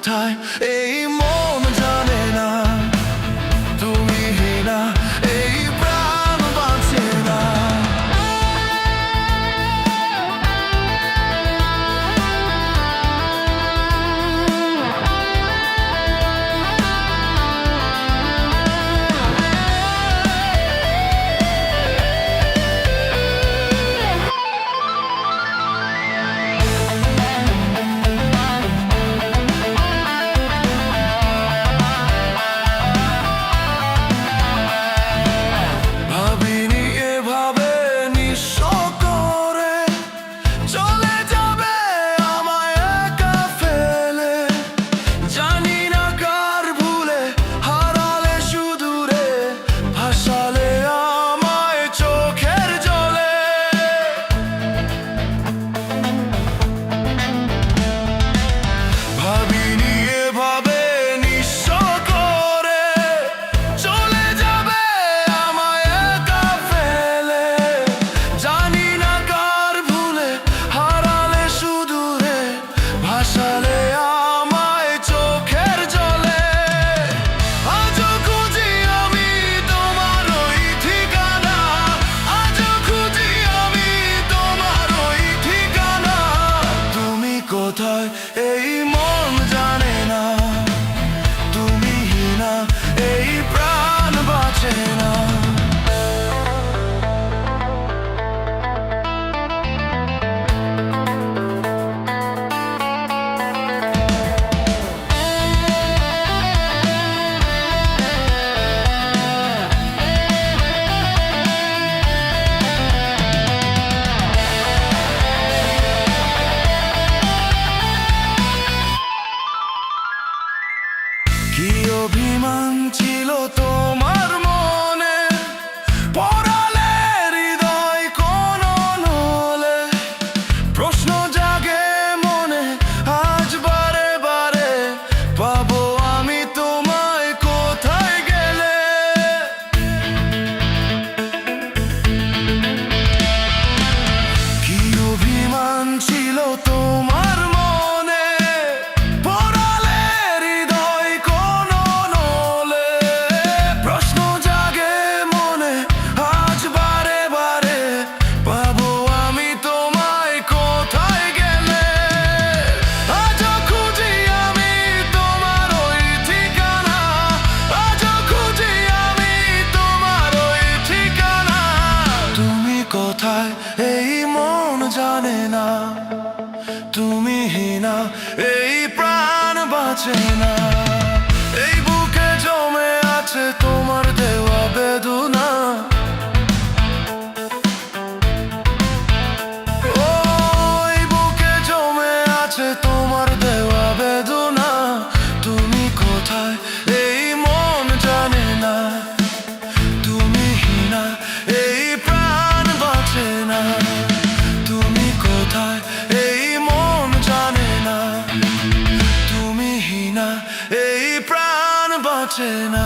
কোথায় এই মন জানে না, তুমি না এই প্রাণ বাঁচে না। কোথায় এই মন জানে না, তুমি না এই প্রাণ বাঁচে না। কি অভিমান ছিল তোমার মনে, পড়ালে হৃদয় কোন নলে, প্রশ্ন জাগে মনে আজ বারে বারে, পাবো আমি তোমায় কোথায় গেলে। কি অভিমান ছিল তোমার মনে, পড়ালে হৃদয় কোন নলে, প্রশ্ন জাগে মনে আজ বারে বারে, পাবো আমি তোমায় কোথায় গেলে। আজও খুঁজি আমি তোমার ওই ঠিকানা, আজও খুঁজি আমি তোমার ওই ঠিকানা। তুমি কোথায় এই মন জানে না, তুমি না এই প্রাণ বাঁচে না। এই বুকে জমে আছে তোমার দেওয়া বেদনা, ও এই বুকে জমে আছে তোমার দেওয়া বেদনা। তুমি কোথায় এই মন জানে না, তুমি না এই প্রাণ বাঁচে না। তুমি কোথায় এই মন জানে না, তুমি না এই প্রাণ বাঁচে না।